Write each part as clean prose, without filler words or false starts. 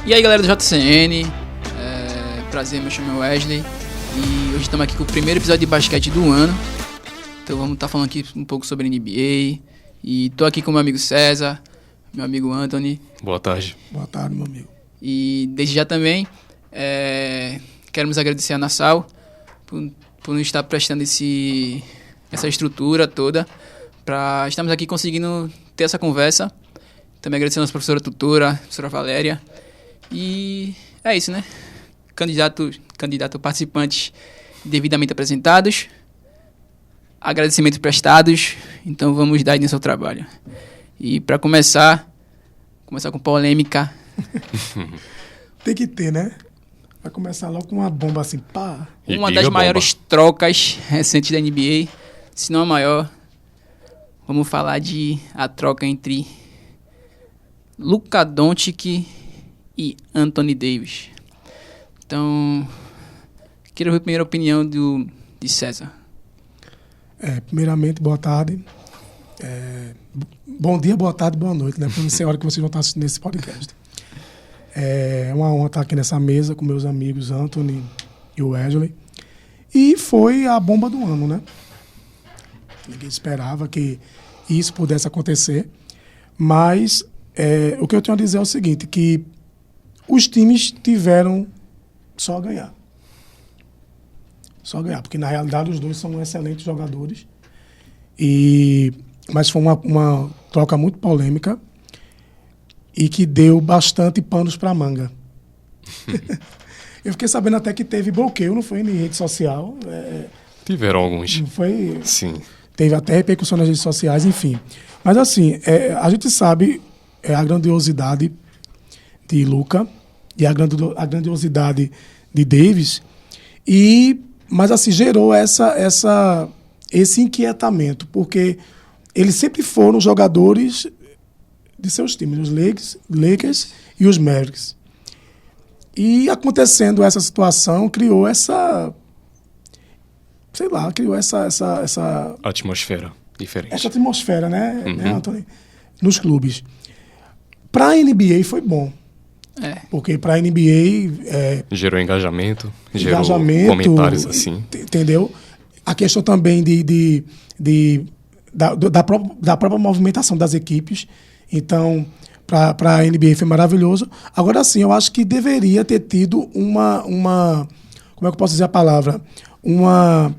E aí, galera do JCN, prazer, meu nome é Wesley e hoje estamos aqui com o primeiro episódio de basquete do ano. Então vamos estar falando aqui um pouco sobre NBA e tô aqui com meu amigo César, meu amigo Anthony. Boa tarde. Boa tarde, meu amigo. E desde já também queremos agradecer a Nassau por nos estar prestando essa estrutura toda para estarmos aqui conseguindo ter essa conversa. Também agradecendo a nossa professora tutora, a professora Valéria. E é isso, né? Candidato participantes devidamente apresentados. Agradecimentos prestados. Então vamos dar início ao trabalho. E para começar com polêmica. Tem que ter, né? Vai começar logo com uma bomba assim, pá. Uma das maiores trocas recentes da NBA, se não a maior. Vamos falar de a troca entre Luka Doncic e Anthony Davis. Então, quero ver a primeira opinião de César. Primeiramente, boa tarde. Bom dia, boa tarde, boa noite, né? Porque não sei a hora que vocês vão estar assistindo esse podcast. É uma honra estar aqui nessa mesa com meus amigos Anthony e o Wesley. E foi a bomba do ano, né? Ninguém esperava que isso pudesse acontecer. Mas o que eu tenho a dizer é o seguinte, que os times tiveram só a ganhar. Só a ganhar, porque na realidade os dois são excelentes jogadores. Mas foi uma troca muito polêmica e que deu bastante panos para manga. Eu fiquei sabendo até que teve bloqueio, não foi em rede social. Tiveram alguns. Não foi? Sim. Teve até repercussão nas redes sociais, enfim. Mas assim, a gente sabe a grandiosidade de Luka e a grandiosidade de Davis, mas assim, gerou esse inquietamento, porque eles sempre foram jogadores de seus times, os Lakers e os Mavericks. E acontecendo essa situação, criou essa atmosfera diferente. Essa atmosfera, né, Anthony? Nos clubes. Para a NBA foi bom. Porque para a NBA... gerou engajamento, gerou comentários assim. Entendeu? A questão também da própria movimentação das equipes. Então, para a NBA foi maravilhoso. Agora sim, eu acho que deveria ter tido uma como é que eu posso dizer a palavra? Uma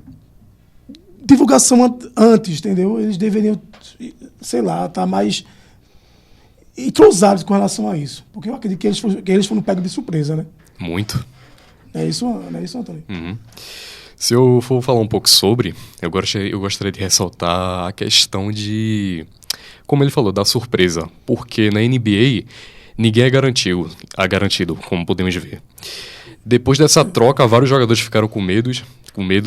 divulgação antes, entendeu? Eles deveriam, sei lá, estar mais entrosados com relação a isso. Porque eu acredito que eles foram pegos de surpresa, né? Muito. Não é isso, Antônio? Uhum. Se eu for falar um pouco sobre, eu gostaria de ressaltar a questão de, como ele falou, da surpresa. Porque na NBA, ninguém é garantido, como podemos ver. Depois dessa troca, vários jogadores ficaram com medo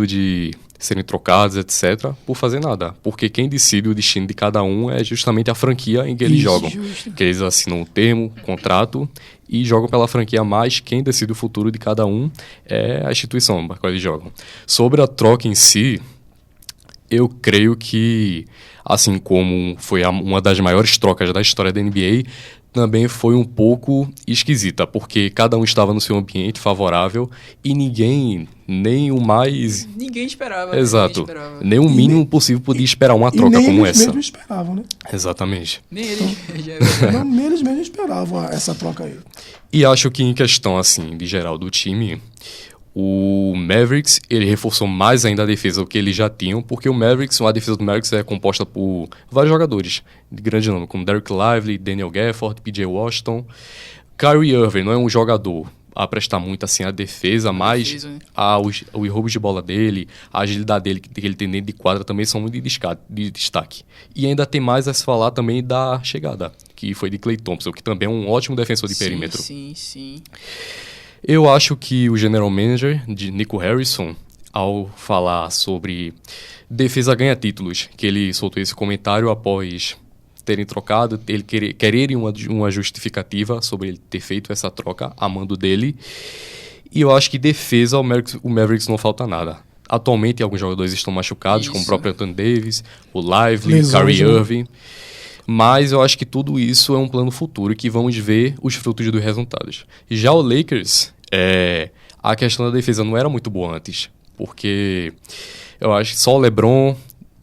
de serem trocados, etc., por fazer nada. Porque quem decide o destino de cada um é justamente a franquia em que eles jogam. Justo. Que eles assinam um termo, contrato, e jogam pela franquia, mas quem decide o futuro de cada um é a instituição para qual eles jogam. Sobre a troca em si, eu creio que, assim como foi uma das maiores trocas da história da NBA, também foi um pouco esquisita, porque cada um estava no seu ambiente favorável e ninguém esperava. Exato. Nem o mínimo possível podia esperar uma troca como essa. Nem eles mesmos esperavam, né? Exatamente. Nem eles. Nem eles mesmos esperavam essa troca aí. E acho que em questão, assim, de geral do time, o Mavericks, ele reforçou mais ainda a defesa do que eles já tinham, porque a defesa do Mavericks é composta por vários jogadores de grande nome, como Derek Lively, Daniel Gafford, P.J. Washington. Kyrie Irving não é um jogador a prestar muito assim a defesa, mas os roubos de bola dele, a agilidade dele que ele tem dentro de quadra também são muito de destaque. E ainda tem mais a se falar também da chegada, que foi de Klay Thompson, que também é um ótimo defensor de perímetro. Sim. Eu acho que o general manager de Nico Harrison, ao falar sobre defesa ganha títulos, que ele soltou esse comentário após terem trocado, ele quererem uma justificativa sobre ele ter feito essa troca a mando dele. E eu acho que defesa, o Mavericks não falta nada. Atualmente, alguns jogadores estão machucados, como o próprio Anthony Davis, o Lively, Kyrie Irving. Mas eu acho que tudo isso é um plano futuro e que vamos ver os frutos dos resultados. Já o Lakers, a questão da defesa não era muito boa antes, porque eu acho que só o LeBron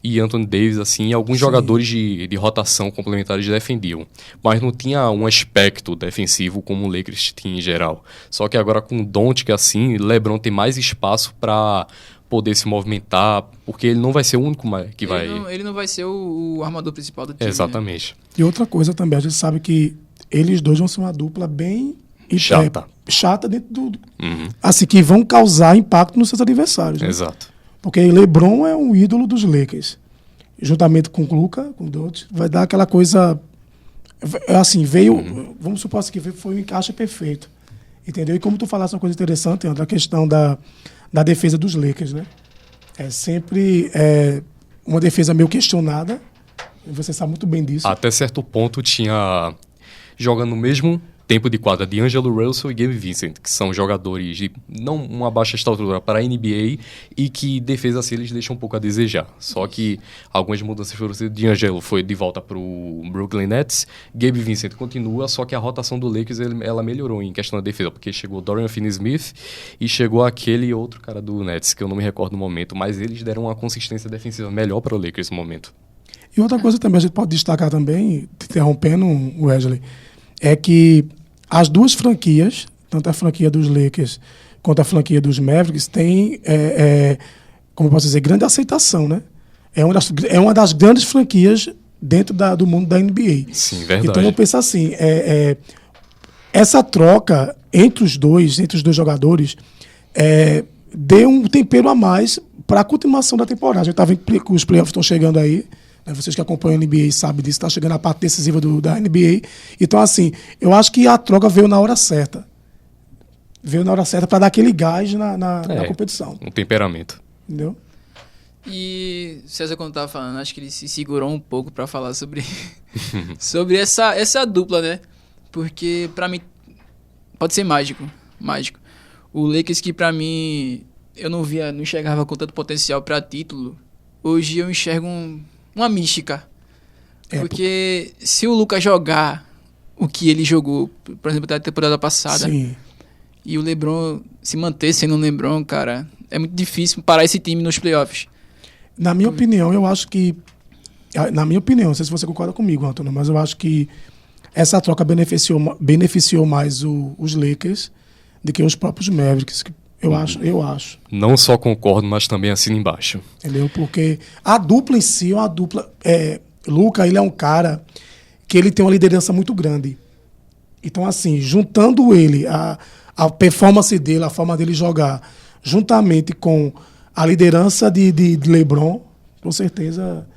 e Anthony Davis, assim, e alguns jogadores de rotação complementares defendiam. Mas não tinha um aspecto defensivo como o Lakers tinha em geral. Só que agora com o Doncic, assim, LeBron tem mais espaço para poder se movimentar, porque ele não vai ser o único que vai... Ele não vai ser o armador principal do time. Exatamente. Né? E outra coisa também, a gente sabe que eles dois vão ser uma dupla bem... chata dentro do... Assim, que vão causar impacto nos seus adversários. Né? Exato. Porque LeBron é um ídolo dos Lakers. Juntamente com o Luka, com o Doncic, vai dar aquela coisa... Assim, veio... Vamos supor assim, que foi um encaixe perfeito. Entendeu? E como tu falaste uma coisa interessante, André, a questão da defesa dos Lakers, né? É sempre uma defesa meio questionada. Você sabe muito bem disso. Até certo ponto tinha... Jogando no mesmo tempo de quadra de D'Angelo Russell e Gabe Vincent, que são jogadores de não uma baixa estatura para a NBA e que defesa assim eles deixam um pouco a desejar. Só que algumas mudanças foram assim, D'Angelo foi de volta para o Brooklyn Nets, Gabe Vincent continua, só que a rotação do Lakers ela melhorou em questão da defesa, porque chegou Dorian Finney-Smith e chegou aquele outro cara do Nets, que eu não me recordo no momento, mas eles deram uma consistência defensiva melhor para o Lakers no momento. E outra coisa também, a gente pode destacar também, te interrompendo, Wesley, é que as duas franquias, tanto a franquia dos Lakers quanto a franquia dos Mavericks, têm, como eu posso dizer, grande aceitação, né? É uma das grandes franquias dentro do mundo da NBA. Sim, verdade. Então eu penso assim, essa troca entre os dois jogadores, deu um tempero a mais para a continuação da temporada. A gente está vendo que os playoffs estão chegando aí. Vocês que acompanham a NBA sabem disso, está chegando a parte decisiva da NBA. Então, assim, eu acho que a troca veio na hora certa. Veio na hora certa para dar aquele gás na competição. Um temperamento. Entendeu? E César, quando estava falando, acho que ele se segurou um pouco para falar sobre essa dupla, né? Porque, para mim, pode ser mágico. O Lakers, que para mim, eu não enxergava com tanto potencial para título, hoje eu enxergo uma mística. Porque se o Luka jogar o que ele jogou, por exemplo, da temporada passada, sim, e o LeBron se manter sendo um LeBron, cara, é muito difícil parar esse time nos playoffs. Na minha opinião, eu acho que... não sei se você concorda comigo, Antônio, mas eu acho que essa troca beneficiou mais os Lakers do que os próprios Mavericks. Eu acho. Não só concordo, mas também assino embaixo. Entendeu? Porque a dupla em si é uma dupla... Luka, ele é um cara que ele tem uma liderança muito grande. Então, assim, juntando ele, a performance dele, a forma dele jogar, juntamente com a liderança de LeBron, com certeza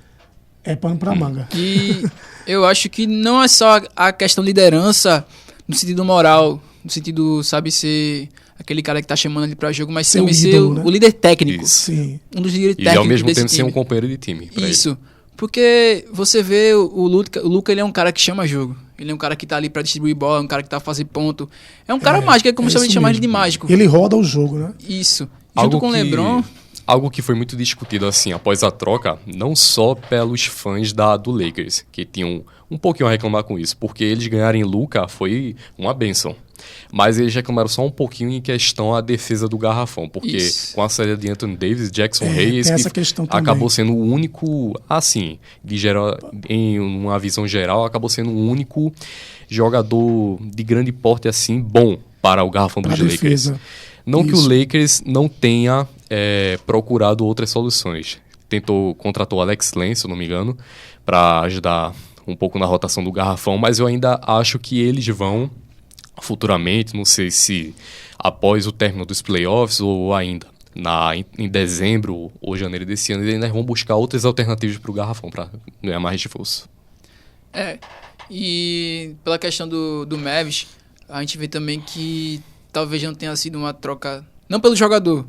é pano pra manga. E eu acho que não é só a questão de liderança no sentido moral, no sentido, sabe, ser aquele cara que tá chamando ele pra jogo, mas também ser o líder técnico. Isso. Sim. Um dos líderes técnicos. E ao mesmo tempo time. ser um companheiro de time. Isso. Porque você vê o Luka, ele é um cara que chama jogo. Ele é um cara que tá ali pra distribuir bola, um cara que tá fazendo ponto. É um cara mágico, é como se a gente chamasse de mágico. Ele roda o jogo, né? Isso. Junto com o LeBron... Algo que foi muito discutido assim após a troca, não só pelos fãs do Lakers, que tinham um pouquinho a reclamar com isso, porque eles ganharem Luka foi uma bênção. Mas eles reclamaram só um pouquinho em questão à defesa do garrafão, porque com a saída de Anthony Davis, Jackson Hayes, que acabou sendo o único, assim, em uma visão geral, acabou sendo o único jogador de grande porte assim bom para o garrafão dos Lakers. Não que o Lakers não tenha procurado outras soluções. Contratou Alex Len, se eu não me engano, para ajudar um pouco na rotação do garrafão, mas eu ainda acho que eles vão futuramente, não sei se após o término dos playoffs ou ainda em dezembro ou janeiro desse ano, eles ainda vão buscar outras alternativas para o garrafão, para ganhar mais reforço. E pela questão do Mavis, a gente vê também que talvez não tenha sido uma troca, não pelo jogador,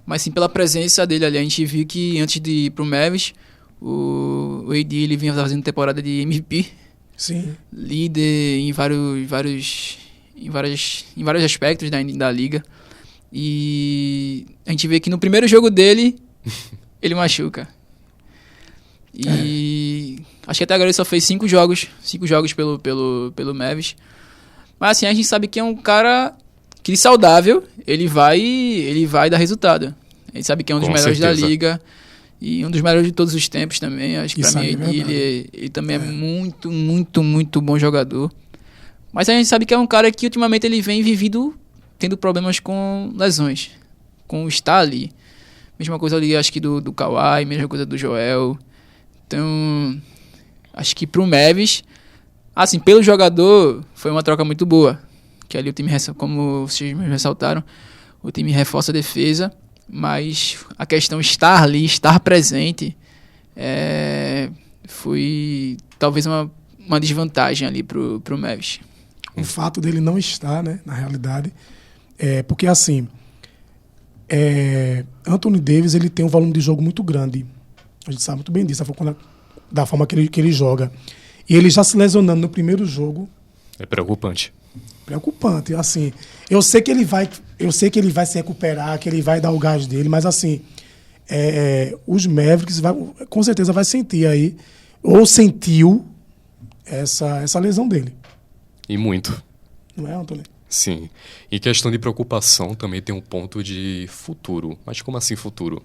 mas sim pela presença dele ali. A gente viu que antes de ir pro Mavis, o AD ele vinha fazendo temporada de MVP. Sim. Líder em vários aspectos da liga. E a gente vê que no primeiro jogo dele, ele machuca. E Acho que até agora ele só fez 5 jogos pelo Mavis. Mas assim, a gente sabe que é um cara que saudável, ele vai dar resultado. A gente sabe que é um dos melhores da liga e um dos melhores de todos os tempos também. Acho que pra mim ele também é muito, muito, muito bom jogador. Mas a gente sabe que é um cara que ultimamente ele vem tendo problemas com lesões, com estar ali. Mesma coisa ali, acho que do Kawhi, mesma coisa do Joel. Então, acho que pro Mavis, assim, pelo jogador, foi uma troca muito boa. Que ali o time, como vocês me ressaltaram, o time reforça a defesa, mas a questão estar ali, estar presente, foi talvez uma desvantagem ali pro Mavis. O fato dele não estar, né, na realidade, porque assim, Anthony Davis ele tem um volume de jogo muito grande. A gente sabe muito bem disso, da forma que ele joga. E ele já se lesionando no primeiro jogo. É preocupante. Preocupante, assim. Eu sei que ele vai se recuperar, que ele vai dar o gás dele, mas assim, os Mavericks com certeza vai sentir aí, ou sentiu essa lesão dele. E muito. Não é, Antônio? Sim. Em questão de preocupação, também tem um ponto de futuro. Mas como assim futuro?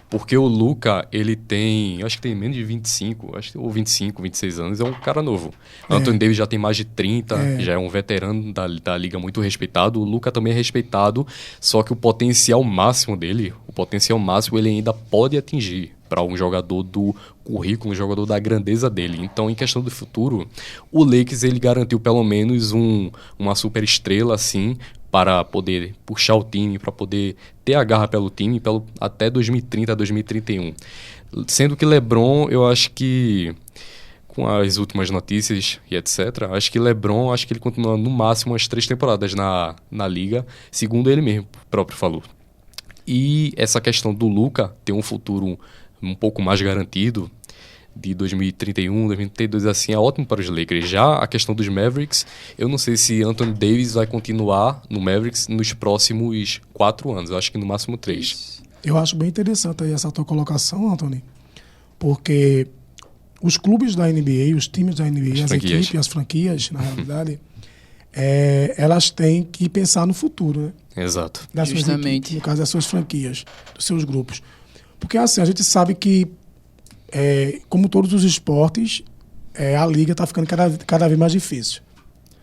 Porque o Luka, ele tem, acho que tem menos de 25, ou 25, 26 anos, é um cara novo. Anthony Davis já tem mais de 30, já é um veterano da liga muito respeitado. O Luka também é respeitado, só que o potencial máximo dele, ele ainda pode atingir para um jogador do currículo, um jogador da grandeza dele. Então, em questão do futuro, o Lakers ele garantiu pelo menos uma super estrela assim, para poder puxar o time, para poder ter a garra pelo time até 2030, 2031. Sendo que LeBron, eu acho que, com as últimas notícias e etc., acho que LeBron, ele continua no máximo umas 3 temporadas na liga, segundo ele mesmo próprio falou. E essa questão do Luka ter um futuro um pouco mais garantido, de 2031, 2032, assim, é ótimo para os Lakers. Já a questão dos Mavericks, eu não sei se Anthony Davis vai continuar no Mavericks nos próximos 4 anos. Eu acho que no máximo 3. Eu acho bem interessante aí essa tua colocação, Anthony, porque os clubes da NBA, os times da NBA, as equipes, as franquias, na realidade, elas têm que pensar no futuro, né? Exato. Justamente. No caso das suas franquias, dos seus grupos. Porque assim, a gente sabe que como todos os esportes, a liga está ficando cada vez mais difícil.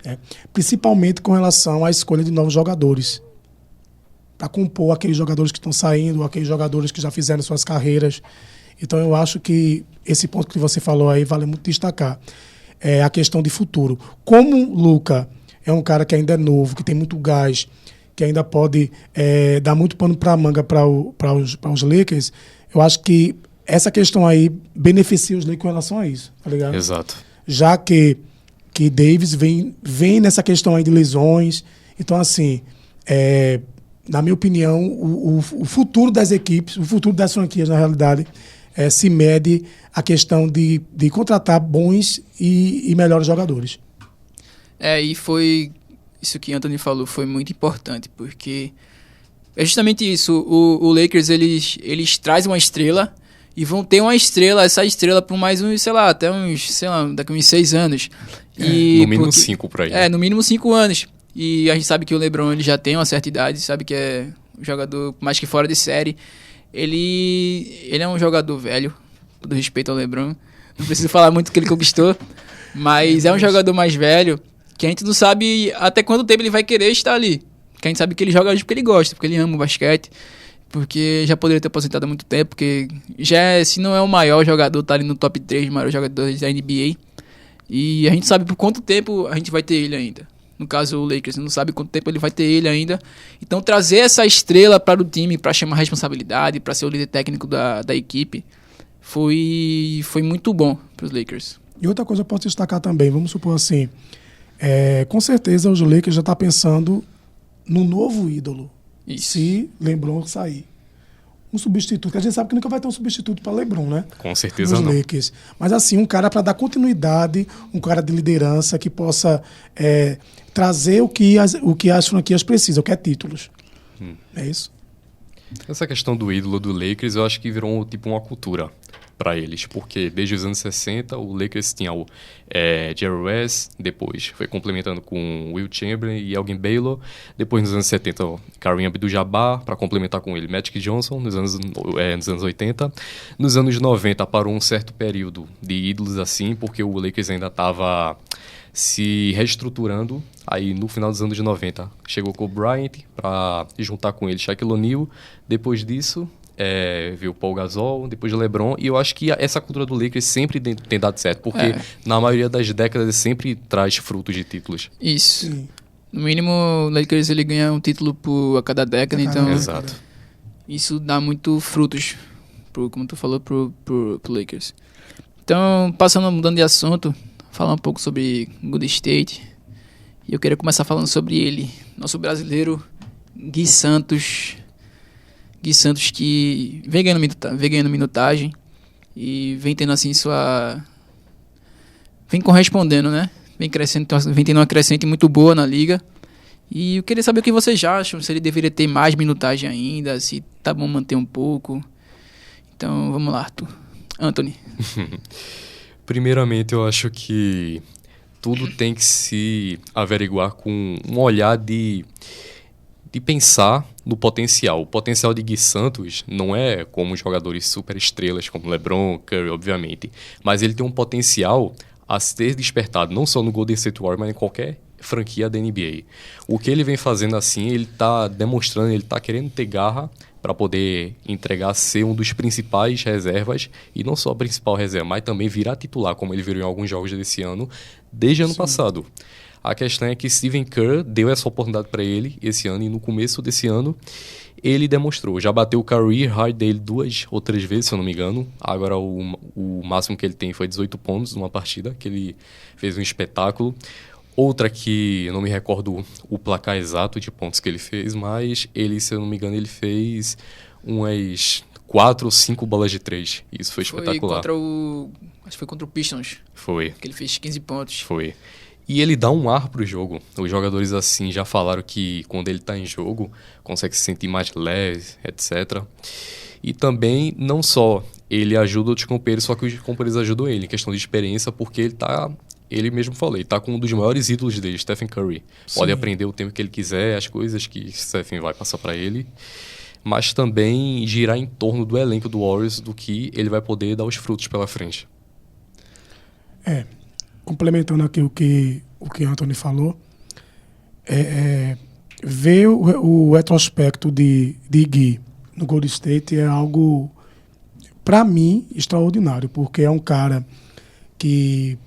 Né? Principalmente com relação à escolha de novos jogadores. Para compor aqueles jogadores que estão saindo, aqueles jogadores que já fizeram suas carreiras. Então eu acho que esse ponto que você falou aí vale muito destacar. A questão de futuro. Como o Luka é um cara que ainda é novo, que tem muito gás, que ainda pode dar muito pano para a manga para os Lakers, eu acho que essa questão aí beneficia os Lakers com relação a isso, tá ligado? Exato. Já que Davis vem nessa questão aí de lesões. Então, assim, na minha opinião, o futuro das equipes, o futuro das franquias, na realidade, se mede a questão de contratar bons e melhores jogadores. E foi isso que Anthony falou, foi muito importante, porque é justamente isso. O Lakers, eles trazem uma estrela e vão ter essa estrela por mais uns, daqui uns 6 anos. No mínimo 5 por aí. No mínimo 5 anos. E a gente sabe que o LeBron ele já tem uma certa idade, sabe que é um jogador mais que fora de série. Ele é um jogador velho, todo respeito ao LeBron. Não preciso falar muito do que ele conquistou, mas é um jogador mais velho, que a gente não sabe até quanto tempo ele vai querer estar ali. Que a gente sabe que ele joga porque ele gosta, porque ele ama o basquete, porque já poderia ter aposentado há muito tempo, porque se não é o maior jogador, tá ali no top 3 maiores jogadores da NBA. E a gente sabe por quanto tempo a gente vai ter ele ainda. No caso, o Lakers não sabe quanto tempo ele vai ter ele ainda. Então, trazer essa estrela para o time, para chamar responsabilidade, para ser o líder técnico da equipe, foi muito bom para os Lakers. E outra coisa eu posso destacar também, vamos supor assim, com certeza os Lakers já estão pensando no novo ídolo. Isso. Se LeBron sair. Um substituto, que a gente sabe que nunca vai ter um substituto para LeBron, né? Com certeza nos não. Lakers. Mas assim, um cara para dar continuidade, um cara de liderança que possa trazer o que as franquias precisam, que é títulos. É isso? Essa questão do ídolo do Lakers, eu acho que virou tipo uma cultura. para eles, porque desde os anos 60 o Lakers tinha o Jerry West, depois foi complementando com Will Chamberlain e Elgin Baylor, depois nos anos 70 o Kareem Abdul-Jabbar para complementar com ele Magic Johnson nos anos 80. Nos anos 90 parou um certo período de ídolos assim, porque o Lakers ainda estava se reestruturando. Aí no final dos anos 90 chegou com o Bryant para juntar com ele Shaquille O'Neal. Depois disso veio o Paul Gasol, depois o LeBron, e eu acho que essa cultura do Lakers sempre tem dado certo, porque na maioria das décadas sempre traz frutos de títulos. Isso. Sim. No mínimo, o Lakers ele ganha um título a cada década, então Exato. isso dá muito frutos, como tu falou, pro Lakers. Então, mudando de assunto, falar um pouco sobre Golden State. E eu queria começar falando sobre ele, nosso brasileiro, Gui Santos. Gui Santos que vem ganhando minutagem e vem tendo assim vem correspondendo, né? Vem crescendo, vem tendo uma crescente muito boa na liga. E eu queria saber o que vocês acham, se ele deveria ter mais minutagem ainda, se tá bom manter um pouco. Então, vamos lá, Arthur. Anthony. Primeiramente, eu acho que tudo tem que se averiguar com um olhar de pensar no potencial. O potencial de Gui Santos não é como jogadores super estrelas, como LeBron, Curry, obviamente, mas ele tem um potencial a ser despertado, não só no Golden State Warriors, mas em qualquer franquia da NBA. O que ele vem fazendo assim, ele está demonstrando, ele está querendo ter garra para poder entregar, ser um dos principais reservas, e não só a principal reserva, mas também virar titular, como ele virou em alguns jogos desse ano, desde ano passado. A questão é que Stephen Kerr deu essa oportunidade para ele esse ano, e no começo desse ano ele demonstrou. Já bateu o career high dele 2 ou 3 vezes, se eu não me engano. Agora o máximo que ele tem foi 18 pontos numa partida, que ele fez um espetáculo. Outra que eu não me recordo o placar exato de pontos que ele fez, mas ele, se eu não me engano, ele fez umas 4 ou 5 bolas de 3. Isso foi espetacular. Acho que foi contra o Pistons. Foi. Que ele fez 15 pontos. Foi. E ele dá um ar pro jogo. Os jogadores assim já falaram que quando ele tá em jogo, consegue se sentir mais leve, etc. E também, não só ele ajuda outros companheiros, só que os companheiros ajudam ele em questão de experiência, porque ele mesmo falou, ele tá com um dos maiores ídolos dele, Stephen Curry. Sim. Pode aprender o tempo que ele quiser, as coisas que Stephen vai passar para ele, mas também girar em torno do elenco do Warriors, do que ele vai poder dar os frutos pela frente. Complementando aqui o que Anthony falou, ver o retrospecto de Gui no Golden State é algo, para mim, extraordinário, porque é um cara que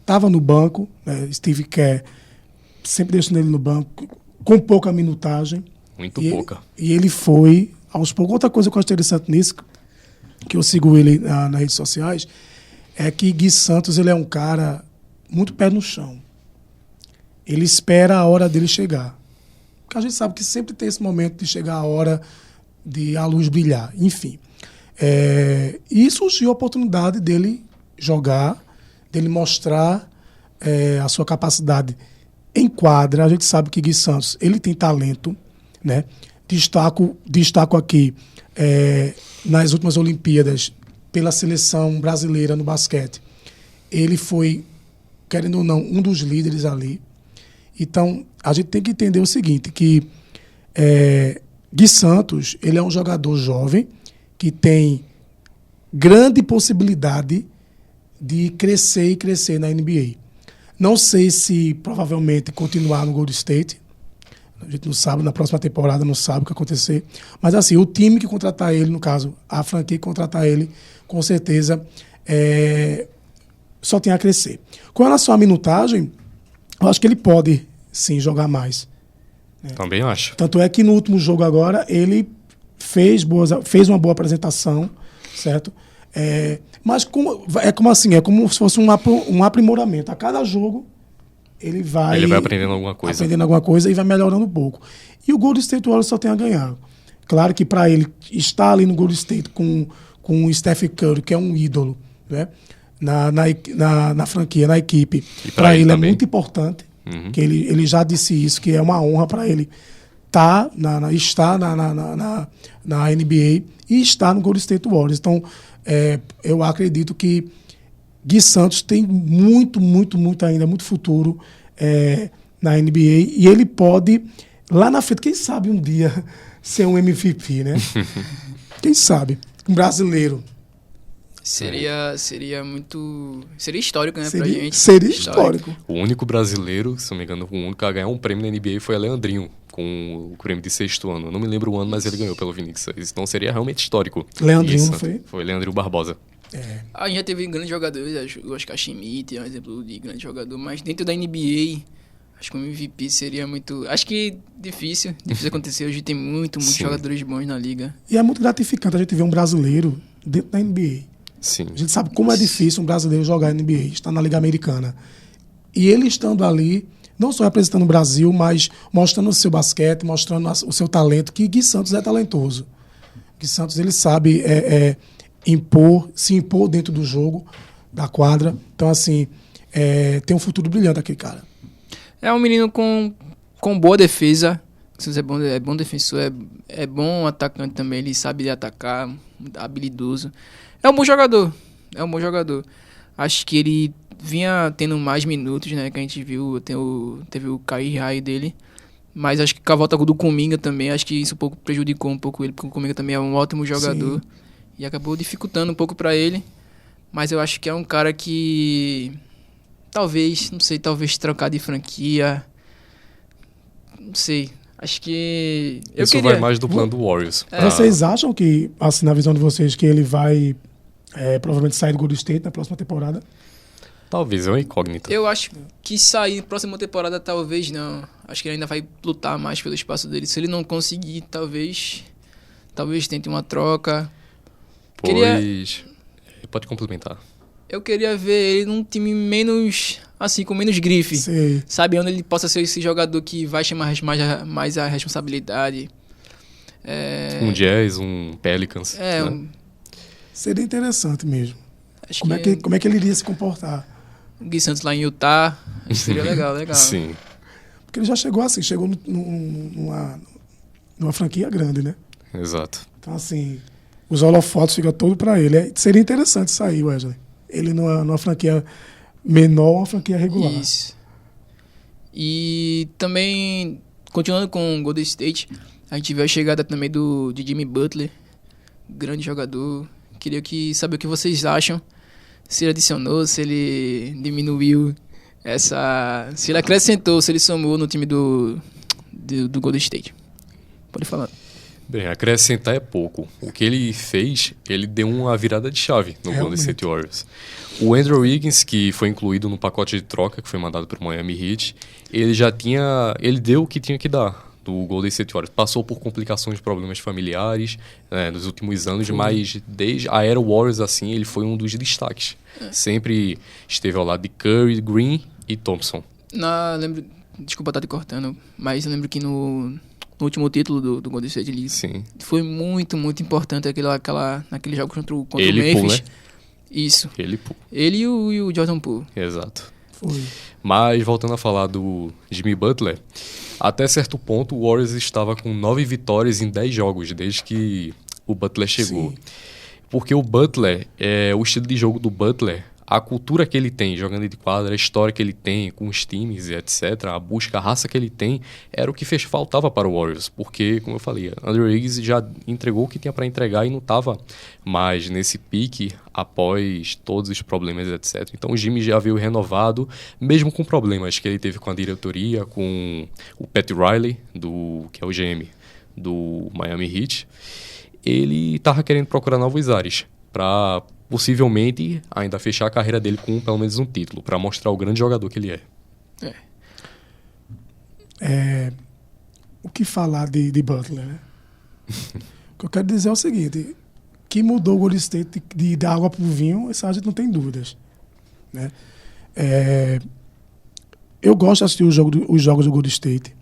estava no banco, né? Steve Kerr sempre deixando ele no banco, com pouca minutagem. Muito pouca. E ele foi, aos poucos. Outra coisa que eu acho interessante nisso, que eu sigo ele nas redes sociais, é que Gui Santos ele é um cara muito pé no chão. Ele espera a hora dele chegar. Porque a gente sabe que sempre tem esse momento de chegar a hora de a luz brilhar. Enfim. E surgiu a oportunidade dele jogar, dele mostrar a sua capacidade em quadra. A gente sabe que Gui Santos ele tem talento, né? Destaco aqui nas últimas Olimpíadas pela seleção brasileira no basquete. Ele foi, querendo ou não, um dos líderes ali. Então, a gente tem que entender o seguinte, que Gui Santos ele é um jogador jovem que tem grande possibilidade de crescer na NBA. Não sei se provavelmente continuar no Golden State. A gente não sabe, na próxima temporada não sabe o que vai acontecer. Mas assim, o time que contratar ele, no caso, a franquia que contratar ele, com certeza só tem a crescer. Com relação à minutagem, eu acho que ele pode sim jogar mais. Também acho. Tanto é que no último jogo agora ele fez uma boa apresentação, certo? Mas é como se fosse um aprimoramento. A cada jogo ele vai aprendendo alguma coisa. E vai melhorando um pouco. E o Golden State Warriors só tem a ganhar. Claro que para ele estar ali no Golden State com o Stephen Curry, que é um ídolo, né? na franquia, na equipe, para ele também é muito importante. Uhum. Que ele já disse isso, que é uma honra para ele estar na NBA e estar no Golden State Warriors. Então, eu acredito que Gui Santos tem muito ainda, muito futuro na NBA, e ele pode, lá na frente, quem sabe um dia, ser um MVP, né? Quem sabe? Um brasileiro. Seria histórico, né, pra gente. Seria histórico. O único brasileiro, se não me engano, o único a ganhar um prêmio na NBA foi o Leandrinho, com o prêmio de 6º ano. Eu não me lembro o ano, mas ele ganhou pelo Phoenix Suns. Então seria realmente histórico. Leandrinho, não foi? Foi Leandrinho Barbosa. A gente já teve grandes jogadores, o Oscar Schmidt é um exemplo de grande jogador, mas dentro da NBA, acho que o MVP seria muito... Acho que difícil acontecer. Hoje tem muitos jogadores bons na liga. E é muito gratificante a gente ver um brasileiro dentro da NBA. Sim. A gente sabe como é difícil um brasileiro jogar NBA, estar na Liga Americana. E ele estando ali, não só representando o Brasil, mas mostrando o seu basquete, mostrando o seu talento, que Gui Santos é talentoso. Gui Santos, ele sabe se impor dentro do jogo, da quadra. Então, assim, tem um futuro brilhante aquele cara. É um menino com boa defesa. É bom defensor, é bom atacante também. Ele sabe atacar, habilidoso. É um bom jogador. Acho que ele vinha tendo mais minutos, né? Que a gente viu. Teve o cair raio dele. Mas acho que com a volta do Kuminga também, acho que isso prejudicou um pouco ele, porque o Kuminga também é um ótimo jogador. Sim. E acabou dificultando um pouco pra ele. Mas eu acho que é um cara que... Talvez trocar de franquia. Não sei. Acho que... vai mais do plano do Warriors. Vocês acham que, assim, na visão de vocês, que ele vai provavelmente sair do Golden State na próxima temporada? Talvez, é uma incógnita. Eu acho que sair na próxima temporada, talvez não. Acho que ele ainda vai lutar mais pelo espaço dele. Se ele não conseguir, talvez tente uma troca. Pode complementar. Eu queria ver ele num time menos, assim, com menos grife. Sim. Sabe, onde ele possa ser esse jogador que vai chamar mais a responsabilidade. Um Jazz, um Pelicans. Né? Seria interessante mesmo. Como é que ele iria se comportar? O Gui Santos lá em Utah, acho que seria legal. Sim. Porque ele já chegou numa franquia grande, né? Exato. Então, assim, os holofotes ficam todos para ele. Seria interessante sair, Wesley. Ele numa franquia menor, uma franquia regular. Isso. E também, continuando com o Golden State, a gente viu a chegada também de Jimmy Butler, grande jogador. Queria saber o que vocês acham. Se ele adicionou, se ele diminuiu se ele acrescentou, se ele somou no time do Golden State. Pode falar. Bem, acrescentar é pouco. O que ele fez, ele deu uma virada de chave no Golden State Warriors. O Andrew Wiggins, que foi incluído no pacote de troca que foi mandado para o Miami Heat, ele deu o que tinha que dar do Golden State Warriors. Passou por complicações de problemas familiares nos últimos anos, mas desde a era Warriors, assim, ele foi um dos destaques. Sempre esteve ao lado de Curry, Green e Thompson. Lembro, desculpa estar te cortando, mas eu lembro que no último título do Golden State League, sim, foi muito importante naquele jogo contra o Memphis. Né? Isso. Ele e o Jordan Poole. Exato. Foi. Mas, voltando a falar do Jimmy Butler, até certo ponto o Warriors estava com 9 vitórias em 10 jogos, desde que o Butler chegou. Sim. Porque o Butler, o estilo de jogo do Butler, a cultura que ele tem jogando de quadra, a história que ele tem com os times e etc., a busca, a raça que ele tem, era o que faltava para o Warriors. Porque, como eu falei, Andrew Wiggins já entregou o que tinha para entregar e não estava mais nesse pique após todos os problemas, etc. Então o Jimmy já veio renovado, mesmo com problemas que ele teve com a diretoria, com o Pat Riley, que é o GM do Miami Heat. Ele estava querendo procurar novos ares para possivelmente ainda fechar a carreira dele com pelo menos um título, para mostrar o grande jogador que ele é. O que falar de Butler, né? O que eu quero dizer é o seguinte, que mudou o Golden State da água para o vinho, isso a gente não tem dúvidas, né? Eu gosto de assistir os jogos do Golden State.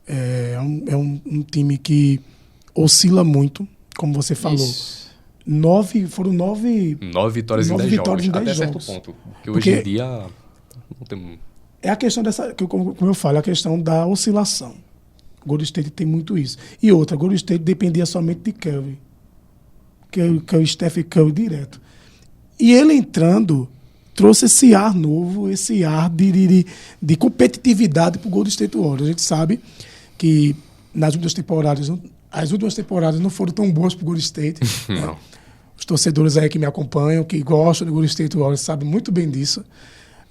É um time que oscila muito, como você falou. Isso. Foram nove vitórias em 10 jogos. Até certo ponto. Porque hoje em dia não tem... É a questão como eu falo, a questão da oscilação. O Golden State tem muito isso. E outra, o Golden State dependia somente de Curry. que é o Steph Curry direto. E ele entrando, trouxe esse ar novo, esse ar de competitividade para o Golden State Warriors. A gente sabe que nas últimas temporadas, as últimas temporadas não foram tão boas para o Golden State. Não. Os torcedores aí que me acompanham, que gostam do Golden State Warriors, sabem muito bem disso.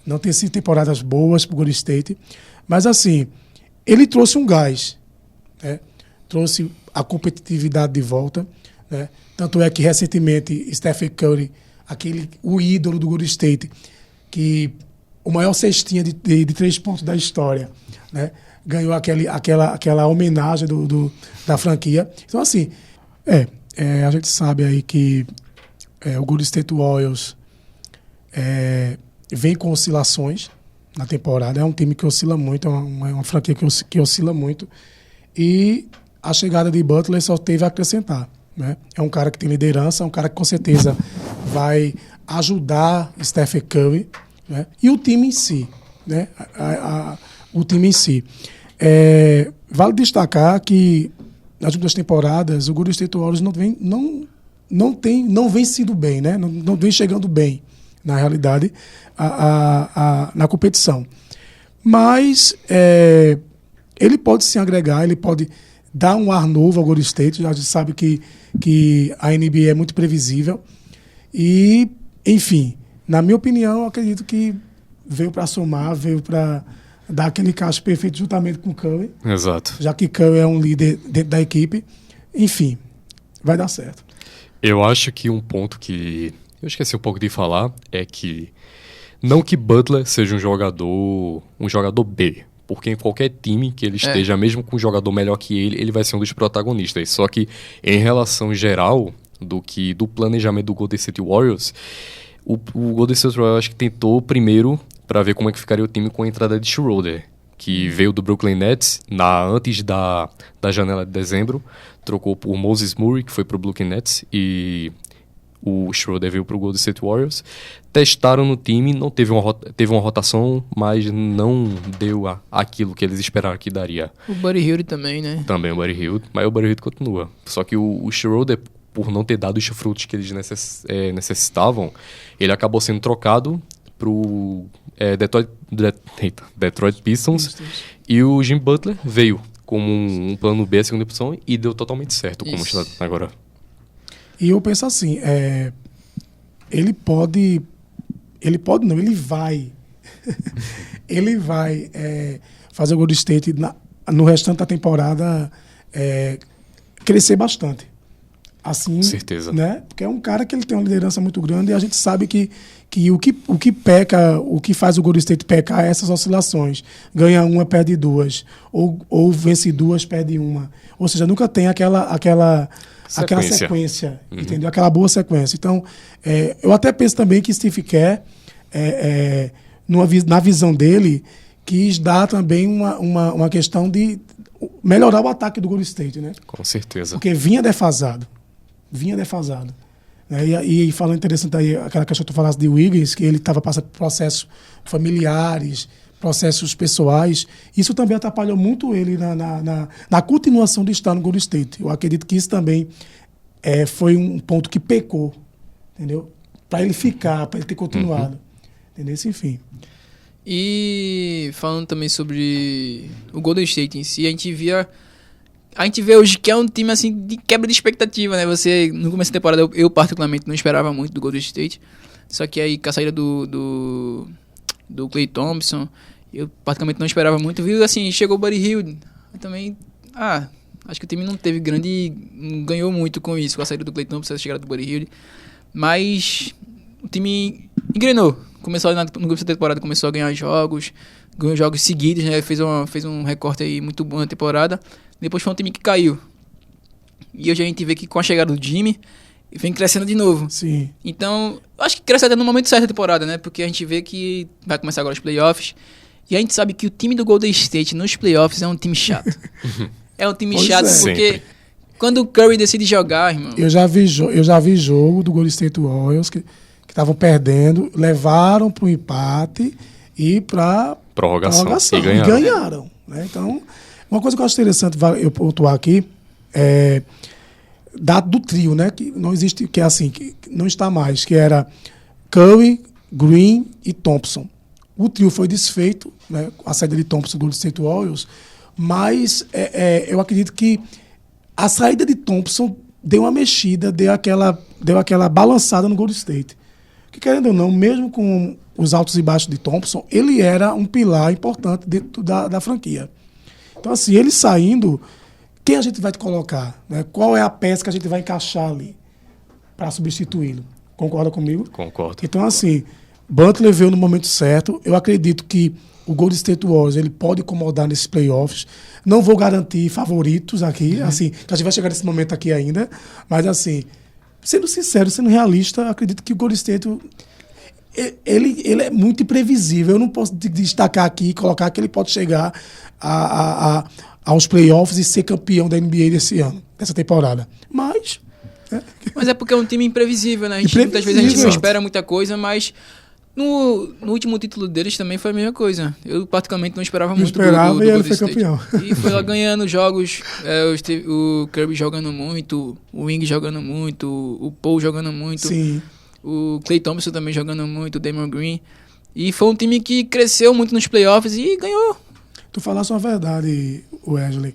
Não tem sido temporadas boas para o Golden State. Mas, assim, ele trouxe um gás, né? Trouxe a competitividade de volta, né? Tanto é que, recentemente, Stephen Curry, o ídolo do Golden State, que o maior cestinha de 3 pontos da história, né? Ganhou aquela homenagem da franquia. Então, assim, a gente sabe aí que o Golden State Warriors vem com oscilações na temporada. É um time que oscila muito, é uma franquia que oscila muito. E a chegada de Butler só teve a acrescentar, né? É um cara que tem liderança, é um cara que com certeza vai ajudar Stephen Curry, né? E o time em si, né? O time em si. Vale destacar que nas últimas temporadas o Golden State Warriors não vem sido bem, né? Não vem chegando bem, na realidade, na competição. Mas ele pode se agregar, ele pode dar um ar novo ao Golden State. A gente sabe que a NBA é muito previsível. E, enfim, na minha opinião, eu acredito que veio para somar, veio para dar aquele encaixe perfeito juntamente com o Curry. Exato. Já que Curry é um líder dentro da equipe. Enfim, vai dar certo. Eu acho que um ponto que eu esqueci um pouco de falar é que não que Butler seja um jogador B, porque em qualquer time que ele esteja, mesmo com um jogador melhor que ele vai ser um dos protagonistas. Só que em relação geral do planejamento do Golden State Warriors, o Golden State Warriors acho que tentou primeiro para ver como é que ficaria o time com a entrada de Schroeder, que veio do Brooklyn Nets antes da janela de dezembro, trocou por Moses Moody, que foi para o Brooklyn Nets, e o Schroeder veio para o Golden State Warriors. Testaram no time, não teve uma rotação, mas não deu aquilo que eles esperaram que daria. O Buddy Hield também, né? Também o Buddy Hield, mas o Buddy Hield continua. Só que o Schroeder, por não ter dado os frutos que eles necessitavam, ele acabou sendo trocado pro Detroit Pistons, e o Jimmy Butler veio como um plano B, a segunda opção, e deu totalmente certo, como está agora. E eu penso assim, ele vai ele vai fazer o Golden State no restante da temporada crescer bastante. Assim, com certeza. Né? Porque é um cara que ele tem uma liderança muito grande, e a gente sabe que o que peca, o que faz o Golden State pecar é essas oscilações. Ganha uma, perde duas. Ou vence duas, perde uma. Ou seja, nunca tem aquela sequência, entendeu? Aquela boa sequência. Então, eu até penso também que Steve Kerr, na visão dele, quis dar também uma questão de melhorar o ataque do Golden State, né? Com certeza. Porque vinha defasado. E falando interessante aí, aquela questão que tu falaste de Wiggins, que ele estava passando por processos familiares, processos pessoais, isso também atrapalhou muito ele na continuação de estar no Golden State. Eu acredito que isso também foi um ponto que pecou, entendeu? Para ele ficar, para ele ter continuado. Entendeu? Enfim. E falando também sobre o Golden State em si, a gente vê hoje que é um time assim de quebra de expectativa, né? No começo da temporada, eu particularmente não esperava muito do Golden State. Só que aí com a saída do Klay Thompson, eu particularmente não esperava muito. Viu, assim, chegou o Buddy Hield. Também, acho que o time não ganhou muito com isso, com a saída do Klay Thompson, a chegada do Buddy Hield. Mas o time engrenou. Começou no começo da temporada, começou a ganhar jogos, ganhou jogos seguidos, né? Fez um recorte aí muito bom na temporada. Depois foi um time que caiu. E hoje a gente vê que com a chegada do Jimmy, vem crescendo de novo. Sim. Então, acho que cresce até no momento certo da temporada, né? Porque a gente vê que vai começar agora os playoffs. E a gente sabe que o time do Golden State nos playoffs é um time chato. É um time chato porque sempre. Quando o Curry decide jogar, irmão... Eu já vi jogo do Golden State Warriors que estavam perdendo, levaram para o empate e para prorrogação. E ganharam. Né? Então, uma coisa que eu acho interessante eu pontuar aqui do trio, né? Que não existe, que é assim, que não está mais, que era Curry, Green e Thompson. O trio foi desfeito, né, com a saída de Thompson do Golden State Warriors, mas eu acredito que a saída de Thompson deu uma mexida, deu aquela balançada no Golden State. Que, querendo ou não, mesmo com os altos e baixos de Thompson, ele era um pilar importante dentro da franquia. Então, assim, ele saindo, quem a gente vai colocar? Né? Qual é a peça que a gente vai encaixar ali para substituí-lo? Concorda comigo? Concordo. Então, assim, Butler veio no momento certo. Eu acredito que o Golden State Warriors ele pode incomodar nesses playoffs. Não vou garantir favoritos aqui, assim, que a gente vai chegar nesse momento aqui ainda, mas, assim, sendo sincero, sendo realista, acredito que o Golden State ele é muito imprevisível. Eu não posso destacar aqui e colocar que ele pode chegar aos playoffs e ser campeão da NBA desse ano, dessa temporada. Mas é porque é um time imprevisível, né? Muitas vezes a gente não espera muita coisa, mas no último título deles também foi a mesma coisa. Eu particularmente não esperava muito do e ele foi State. campeão. E foi lá ganhando jogos, o Kirby jogando muito, o Wing jogando muito, o Paul jogando muito. Sim. O Klay Thompson também jogando muito, o Damon Green. E foi um time que cresceu muito nos playoffs e ganhou. Tu falaste uma verdade, Wesley.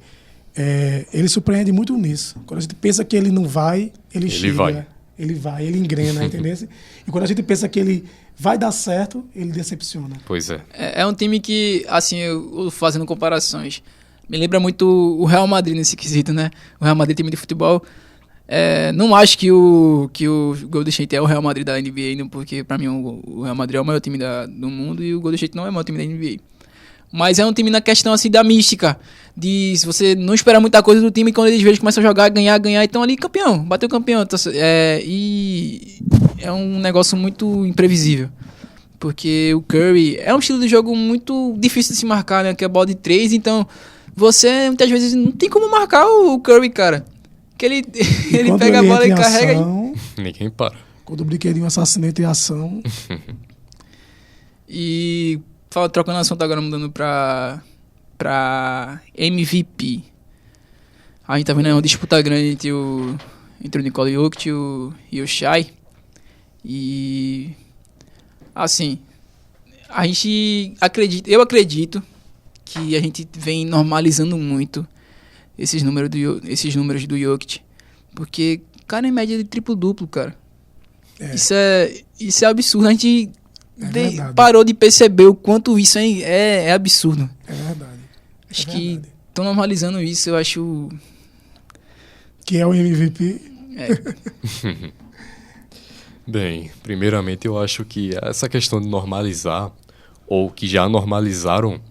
Ele surpreende muito nisso. Quando a gente pensa que ele não vai, ele chega. Ele engrena, entendeu? E quando a gente pensa que ele vai dar certo, ele decepciona. Pois é. É um time que, assim, eu fazendo comparações, me lembra muito o Real Madrid nesse quesito, né? O Real Madrid, time de futebol. Não acho que o Golden State é o Real Madrid da NBA, porque pra mim o Real Madrid é o maior time do mundo e o Golden State não é o maior time da NBA. Mas é um time na questão assim da mística, de se você não esperar muita coisa do time, quando eles veem começam a jogar, ganhar, então ali campeão, bateu campeão. E é um negócio muito imprevisível. Porque o Curry é um estilo de jogo muito difícil de se marcar, né? Que é bola de 3, então você muitas vezes não tem como marcar o Curry, cara. Que ele pega a bola e carrega. Ninguém para. Quando o brinquedinho assassinato em ação. E trocando assunto agora, mudando pra MVP. A gente tá vendo uma disputa grande entre o Nikola Jokic e o Shai. E assim, eu acredito que a gente vem normalizando muito esses números do Jokic, porque cara é média de triplo-duplo, cara. Isso é absurdo. A gente parou de perceber o quanto isso é absurdo. É verdade. Acho que estão normalizando isso, eu acho. Que é o MVP. Bem, primeiramente eu acho que essa questão de normalizar, ou que já normalizaram,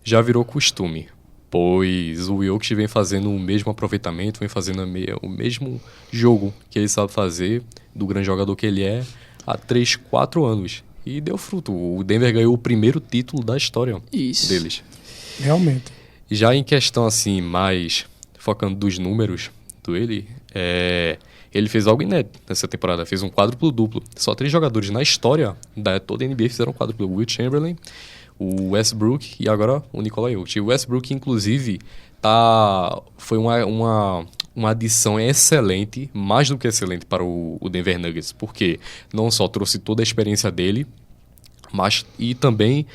já virou costume. Pois o Jokic vem fazendo o mesmo aproveitamento, vem fazendo o mesmo jogo que ele sabe fazer, do grande jogador que ele é, há 3, 4 anos. E deu fruto. O Denver ganhou o primeiro título da história deles. Realmente. Já em questão, assim, mais focando dos números dele, ele fez algo inédito nessa temporada. Fez um quádruplo-duplo. Só 3 jogadores na história da toda a NBA fizeram um quádruplo. O Will Chamberlain, o Westbrook e agora o Nikola Jokic. O Westbrook, inclusive, foi uma adição excelente, mais do que excelente para o Denver Nuggets, porque não só trouxe toda a experiência dele, mas e também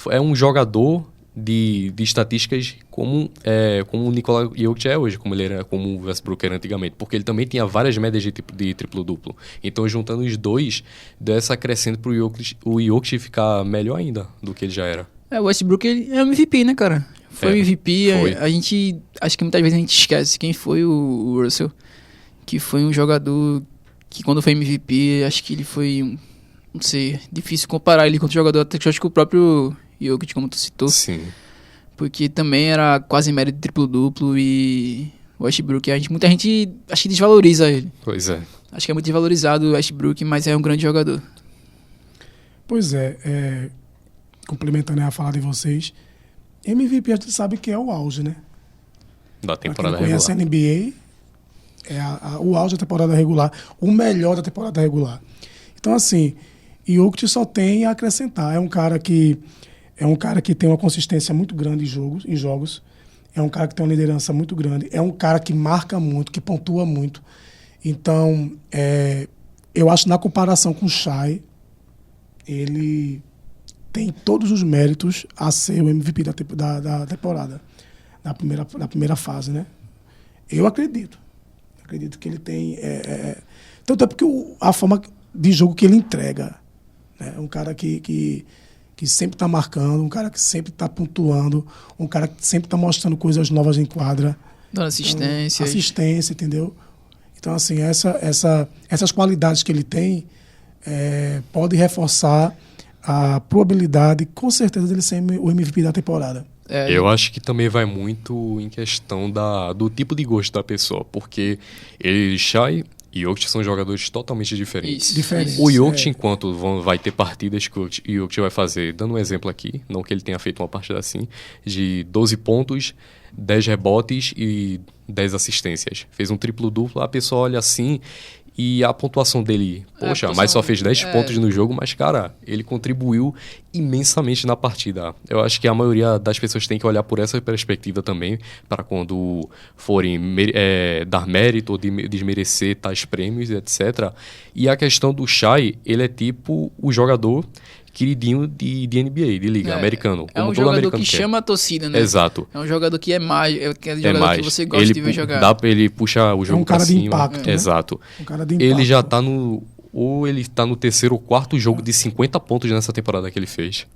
é um jogador de estatísticas como o Nikola Jokic é hoje, como o Westbrook era antigamente, porque ele também tinha várias médias de triplo-duplo. Então, juntando os dois, deu essa crescente para o Jokic ficar melhor ainda do que ele já era. O Westbrook ele é MVP, né, cara? Foi MVP. Foi. A gente, acho que muitas vezes a gente esquece quem foi o Russell, que foi um jogador que quando foi MVP, acho que ele foi, não sei, difícil comparar ele com outro jogador, até que eu acho que o próprio Jokic, como tu citou. Sim. Porque também era quase média de triplo-duplo e o Westbrook, muita gente acho que desvaloriza ele. Pois é. Acho que é muito desvalorizado o Westbrook, mas é um grande jogador. Pois complementando a fala de vocês, MVP a gente sabe que é o auge, né? Da temporada regular. Quem conhece a NBA, o auge da temporada regular, o melhor da temporada regular. Então, assim, Jokic só tem a acrescentar. É um cara que tem uma consistência muito grande em jogos. É um cara que tem uma liderança muito grande. É um cara que marca muito, que pontua muito. Então, eu acho que na comparação com o Shai, ele tem todos os méritos a ser o MVP da temporada, da primeira fase, né? Eu acredito. Acredito que ele tem... Tanto é porque a forma de jogo que ele entrega, né? Um cara que sempre está marcando, um cara que sempre está pontuando, um cara que sempre está mostrando coisas novas em quadra. Dando assistência. Assistência, entendeu? Então, assim, essas qualidades que ele tem podem reforçar a probabilidade, com certeza, dele ser o MVP da temporada. Eu acho que também vai muito em questão do tipo de gosto da pessoa, porque Shai e Jokic são jogadores totalmente diferentes. Diferentes. O Jokic, enquanto vai ter partidas que o Jokic vai fazer, dando um exemplo aqui, não que ele tenha feito uma partida assim, de 12 pontos, 10 rebotes e 10 assistências. Fez um triplo-duplo, a pessoa olha assim e a pontuação dele, poxa, mas só fez 10 pontos no jogo, mas, cara, ele contribuiu imensamente na partida. Eu acho que a maioria das pessoas tem que olhar por essa perspectiva também, para quando forem dar mérito ou desmerecer tais prêmios, etc. E a questão do Shai, ele é tipo o jogador queridinho de NBA, de liga, americano. É um jogador que chama a torcida, né? Exato. É um jogador que é mais, aquele jogador que você gosta de ver jogar. Ele puxa o jogo pra cima. Um cara de impacto, né? Exato. Um cara de impacto. Ele já tá ou ele tá no terceiro ou quarto jogo de 50 pontos nessa temporada que ele fez.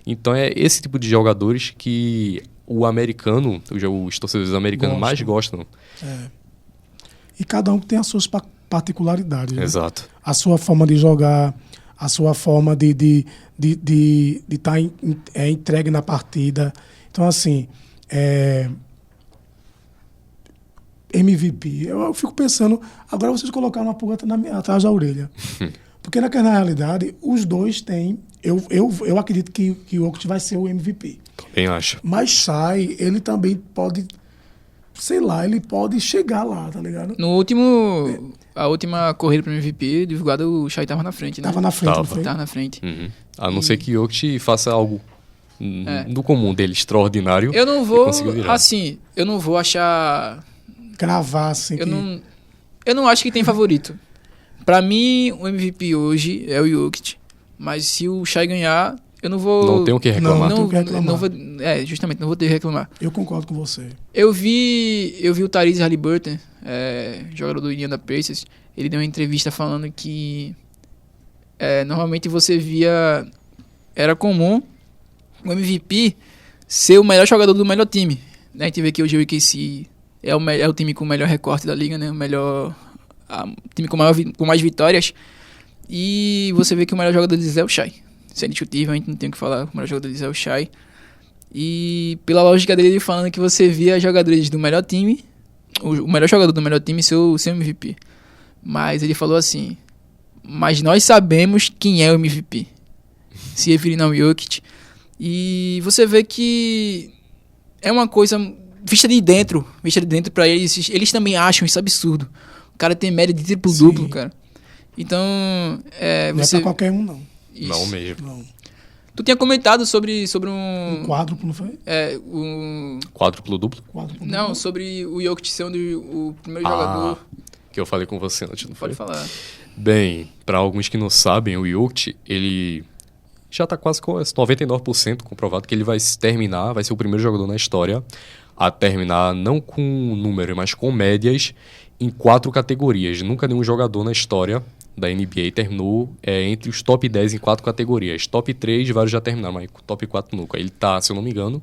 Então é esse tipo de jogadores que os torcedores americanos mais gostam. E cada um tem as suas particularidades. Né? Exato. A sua forma de jogar, a sua forma de estar entregue na partida. Então, assim, MVP. Eu fico pensando, agora vocês colocaram uma pulga atrás da orelha. Porque, na realidade, os dois têm... Eu acredito que o Jokic vai ser o MVP. Também acho. Mas Shai, ele também pode... Sei lá, ele pode chegar lá, tá ligado? A última corrida pro MVP, divulgada, o Shai tava na frente, né? Tava na frente, não foi? Tava na frente. Uhum. A não ser que o Jokic faça algo do comum dele, extraordinário. Eu não vou, assim, eu não vou achar... Cravar, assim. Eu não acho que tem favorito. Pra mim, o MVP hoje é o Jokic. Mas se o Shai ganhar, eu não vou... Não tenho o que reclamar. Justamente, não vou ter que reclamar. Eu concordo com você. Eu vi o Tyrese Haliburton, jogador do Indiana Pacers. Ele deu uma entrevista falando que normalmente você via... Era comum o MVP ser o melhor jogador do melhor time. A gente vê que hoje o OKC é o time com o melhor recorte da liga, né? O time com mais vitórias. E você vê que o melhor jogador deles é o Shai. Se é indiscutível, a gente não tem o que falar. O melhor jogador deles é o Shai. E pela lógica dele, ele falando que você via jogadores do melhor time, o melhor jogador do melhor time ser o seu MVP. Mas ele falou assim: mas nós sabemos quem é o MVP. Se referindo ao Jokic. E você vê que é uma coisa vista de dentro pra eles. Eles também acham isso absurdo. O cara tem média de triplo-duplo, cara. Então, não você... é pra qualquer um, não. Isso. Não mesmo. Não. Tu tinha comentado sobre um... Um quádruplo, não foi? Quádruplo-duplo? Não, sobre o Jokic ser o primeiro jogador... Que eu falei com você antes, não Pode foi? falar. Bem, para alguns que não sabem, o Jokic, ele já tá quase com 99% comprovado que ele vai ser o primeiro jogador na história a terminar não com número, mas com médias em 4 categorias. Nunca nenhum jogador na história da NBA terminou entre os top 10 em 4 categorias. Top 3, vários já terminaram, mas top 4 nunca. Ele tá, se eu não me engano,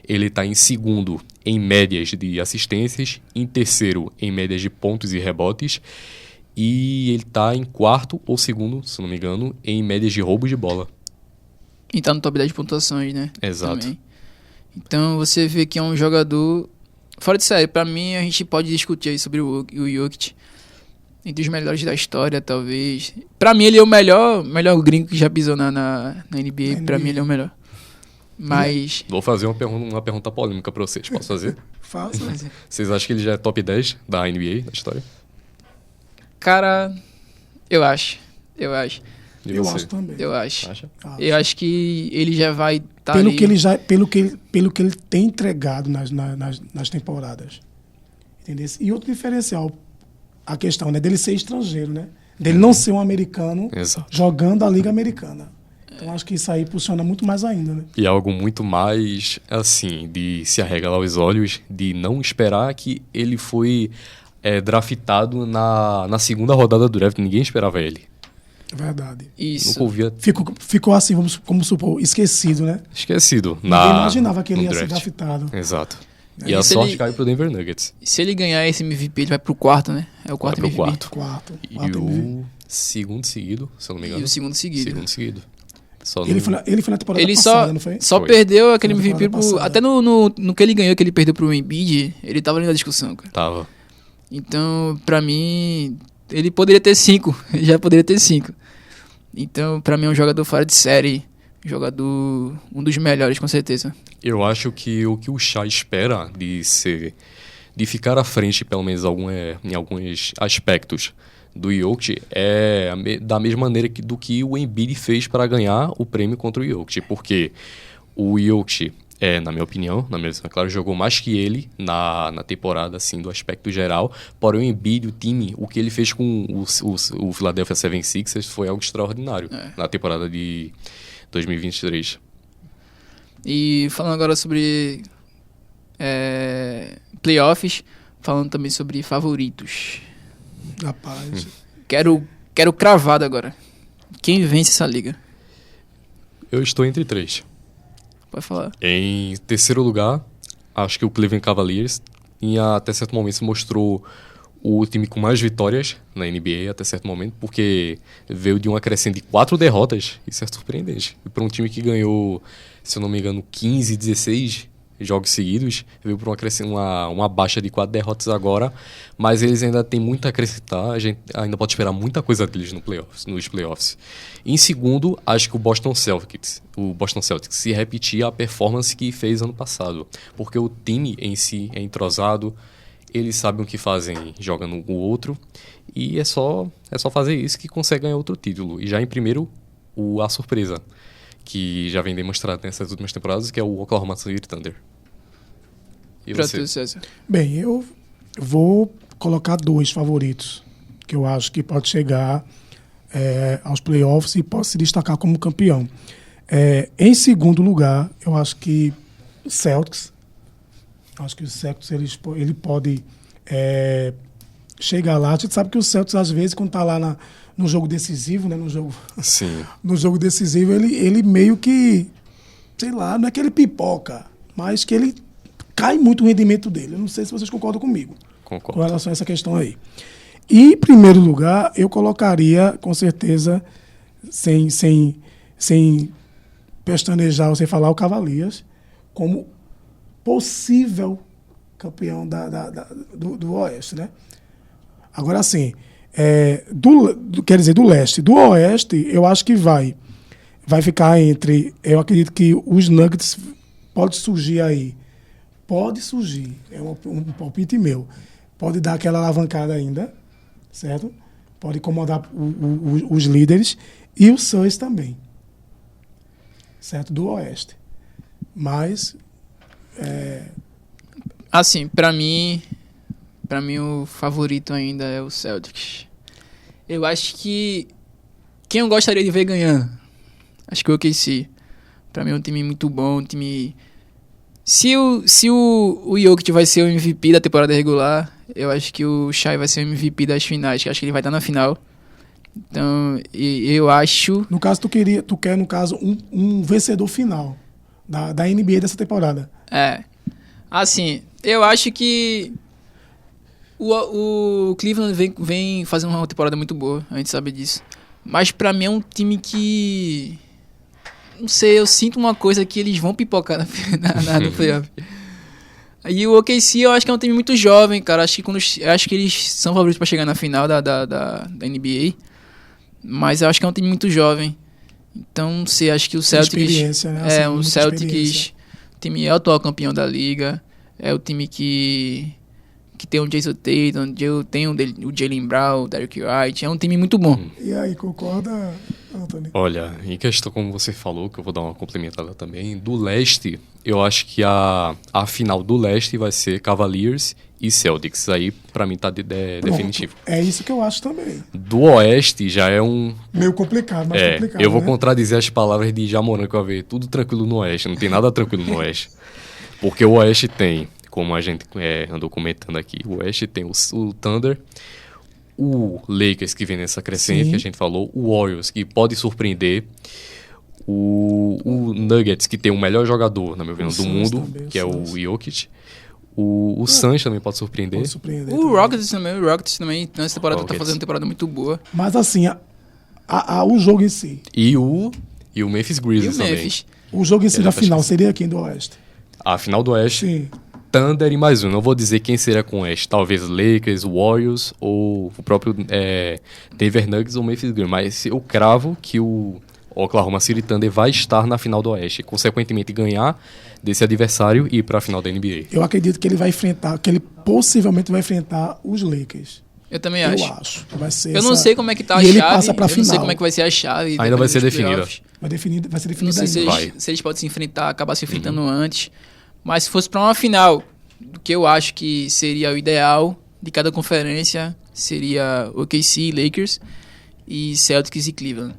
ele tá em segundo em médias de assistências, em terceiro em médias de pontos e rebotes, e ele tá em quarto ou segundo, se eu não me engano, em médias de roubos de bola. E tá no top 10 de pontuações, né? Exato. Também. Então você vê que é um jogador... Fora de série, pra mim a gente pode discutir aí sobre o Jokic. Entre os melhores da história, talvez. Pra mim ele é o melhor gringo que já pisou na NBA. Pra mim ele é o melhor. Mas... Vou fazer uma pergunta polêmica pra vocês. Posso fazer? Faça. Vocês acham que ele já é top 10 da NBA, da história? Cara, eu acho. E Eu você? acho também. Eu acho. Acha? Eu acho que ele já vai tá pelo ali. que ele já, pelo que ele tem entregado nas temporadas. Entendeu? E outro diferencial, a questão, né, dele ser estrangeiro, né? Dele não ser um americano Exato. jogando a Liga Americana. Então acho que isso aí funciona muito mais ainda, né? E algo muito mais, assim, de se arregalar os olhos, de não esperar que ele foi draftado na segunda rodada do draft. Ninguém esperava ele. Verdade. Isso. Nunca ouvia. Ficou assim, como supor, esquecido, né? Esquecido. Ninguém imaginava que ele no ia ser draft. draftado. Exato. É, E a se sorte ele- caiu pro Denver Nuggets. Se ele ganhar esse MVP, ele vai pro quarto, né? É o quarto Vai pro MVP. quarto. Quarto E MVP. o segundo seguido, se eu não me engano. E o segundo seguido. Segundo seguido. Só Ele foi na temporada Ele passada, não foi? só Foi. perdeu aquele Foi na MVP temporada passada. até no que ele ganhou, que ele perdeu pro Embiid, ele tava ali na discussão, cara. Tava. Então, pra mim, ele poderia ter 5. Ele já poderia ter 5. Então, pra mim, é um jogador fora de série. Jogador, um dos melhores, com certeza. Eu acho que o que o Shai espera de ficar à frente, pelo menos em alguns aspectos, do Jokic da mesma maneira do que o Embiid fez para ganhar o prêmio contra o Jokic, porque o Jokic, na minha opinião, claro, jogou mais que ele na temporada, assim, do aspecto geral, porém o Embiid, o time, o que ele fez com o Philadelphia 76ers foi algo extraordinário na temporada de 2023. E falando agora sobre playoffs, falando também sobre favoritos. Rapaz. Quero cravado agora. Quem vence essa liga? Eu estou entre 3. Pode falar. Em terceiro lugar, acho que o Cleveland Cavaliers, até certo momento, se mostrou o time com mais vitórias na NBA até certo momento, porque veio de uma crescente de 4 derrotas. Isso é surpreendente. E para um time que ganhou, se eu não me engano, 15, 16 jogos seguidos, veio para uma baixa de 4 derrotas agora, mas eles ainda têm muito a acrescentar, a gente ainda pode esperar muita coisa deles nos playoffs. Em segundo, acho que o Boston Celtics se repetir a performance que fez ano passado, porque o time em si é entrosado, eles sabem o que fazem jogando o outro, e é só fazer isso que consegue ganhar outro título. E já em primeiro, a surpresa, que já vem demonstrado nessas últimas temporadas, que é o Oklahoma City Thunder. E Pra você? tu, César. Bem, eu vou colocar 2 favoritos, que eu acho que pode chegar aos playoffs e pode se destacar como campeão. Em segundo lugar, eu acho que o Celtics. Acho que o Celtics ele pode chegar lá. A gente sabe que o Celtics, às vezes, quando está lá no jogo decisivo, né, Sim. no jogo decisivo, ele meio que, sei lá, não é que ele pipoca, mas que ele cai muito o rendimento dele. Eu não sei se vocês concordam comigo com Concordo. relação a essa questão aí. E, em primeiro lugar, eu colocaria, com certeza, sem pestanejar ou sem falar, o Cavaliers como possível campeão do Oeste, né? Agora, assim, quer dizer, do Leste. Do Oeste, eu acho que vai ficar entre... Eu acredito que os Nuggets pode surgir aí. Pode surgir. É um palpite meu. Pode dar aquela alavancada ainda, certo? Pode incomodar os líderes. E o Suns também. Certo? Do Oeste. Mas... Assim, pra mim o favorito ainda é o Celtics. Eu acho que quem eu gostaria de ver ganhando? Acho que o OKC. Pra mim é um time muito bom, um time... Se o Jokic vai ser o MVP da temporada regular, eu acho que o Shai vai ser o MVP das finais, que acho que ele vai estar na final. Então, eu acho... No caso, tu quer, no caso, um vencedor final da NBA dessa temporada. Assim, eu acho que o Cleveland vem fazendo uma temporada muito boa, a gente sabe disso. Mas pra mim é um time que... Não sei, eu sinto uma coisa que eles vão pipocar no playoff. E o OKC eu acho que é um time muito jovem, cara. Acho que eles são favoritos pra chegar na final da NBA. Mas eu acho que é um time muito jovem. Então, não sei, acho que o Celtics... Experiência, né? Assim, o muita Celtics... experiência. O time é o atual campeão da liga. É o time que tem o Jason Tatum, tem o Jaylen Brown, o Derrick White. É um time muito bom. E aí, concorda? Anthony? Olha, em questão, como você falou, que eu vou dar uma complementada também, do leste, eu acho que a final do leste vai ser Cavaliers e Celtics. Aí, pra mim, tá definitivo. É isso que eu acho também. Do oeste já é um... Meio complicado, mas complicado, eu vou né? contradizer as palavras de Jamoran, que eu ver tudo tranquilo no oeste. Não tem nada tranquilo no oeste. Porque o oeste tem, como a gente andou comentando aqui, o oeste tem o Thunder, o Lakers, que vem nessa crescente, que a gente falou, o Warriors, que pode surpreender, o Nuggets, que tem o melhor jogador, na minha opinião, do mundo, também, que é o Jokic. O Suns também pode surpreender. Pode surpreender O também. Rockets também, nessa temporada, tá Rockets. fazendo uma temporada muito boa. Mas assim, o jogo em si. E o Memphis E Grizzlies o também. Memphis. O jogo em si Ele da tá final esquecido. seria quem do Oeste? A final do Oeste, Sim. Thunder e mais um. Não vou dizer quem seria com o Oeste. Talvez Lakers, Warriors ou o próprio Denver Nuggets ou Memphis Grizzlies. Mas eu cravo que o Oklahoma City Thunder vai estar na final do Oeste. Consequentemente, ganhar desse adversário e ir para a final da NBA. Eu acredito que ele vai enfrentar, que ele possivelmente vai enfrentar os Lakers. Eu também Eu acho. acho. Que vai ser Eu não sei como é que tá a e chave. ele passa pra eu não sei final. como é que vai ser a chave. Ainda vai depois ser dos definida. playoffs. Vai ser Não definido sei se ainda. Vai. eles podem se enfrentar, acabar se enfrentando antes. Mas se fosse pra uma final, do que eu acho que seria o ideal de cada conferência, seria OKC, Lakers e Celtics e Cleveland.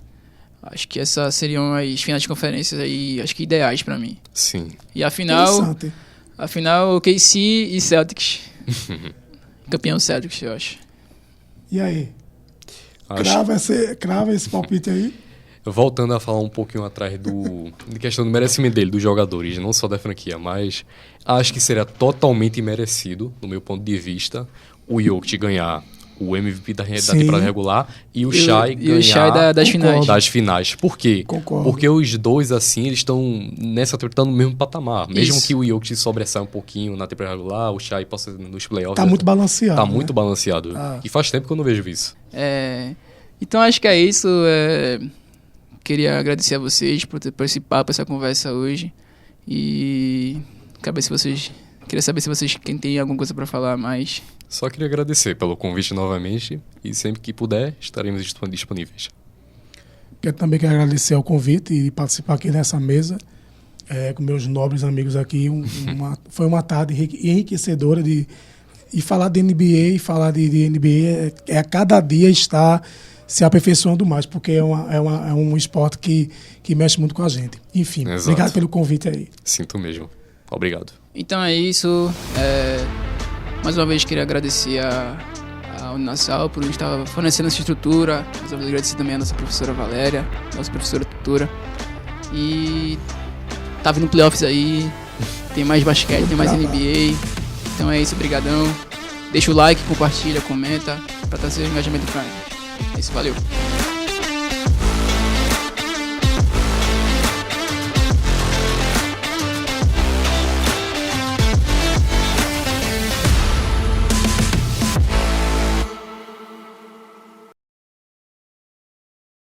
Acho que essas seriam as finais de conferências aí, acho que ideais pra mim. Sim. E a final, Interessante. OKC e Celtics. Campeão Celtics, eu acho. E aí? Acho- Crava esse palpite aí? Voltando a falar um pouquinho atrás de questão do merecimento dele, dos jogadores, não só da franquia, mas acho que seria totalmente merecido, no meu ponto de vista, o Jokic ganhar o MVP da Sim. temporada regular e o Shai E o Shai ganhar das finais. das finais. Por quê? Concordo. Porque os dois, assim, eles estão nessa temporada no mesmo patamar. Mesmo Isso. que o Jokic sobressaia um pouquinho na temporada regular, o Shai possa nos playoffs. Tá muito balanceado. Tá né? muito balanceado. Ah. E faz tempo que eu não vejo isso. Então acho que é isso. Queria agradecer a vocês por esse papo, essa conversa hoje. E queria saber se vocês quem tem alguma coisa para falar mais. Só queria agradecer pelo convite novamente e sempre que puder estaremos disponíveis. Também quero agradecer ao convite e participar aqui nessa mesa com meus nobres amigos aqui. Foi uma tarde enriquecedora e falar de NBA e falar de NBA a cada dia está se aperfeiçoando mais, porque é um esporte que mexe muito com a gente. Enfim, Exato. obrigado pelo convite aí. Sinto mesmo. Obrigado. Então é isso. Mais uma vez queria agradecer a Uninasal por estar fornecendo essa estrutura. Mais uma vez agradecer também a nossa professora Valéria, nossa professora tutora. E tá vindo playoffs aí, tem mais basquete, tem mais NBA. Então é isso, brigadão. Deixa o like, compartilha, comenta, pra trazer o engajamento pra gente. É isso, valeu.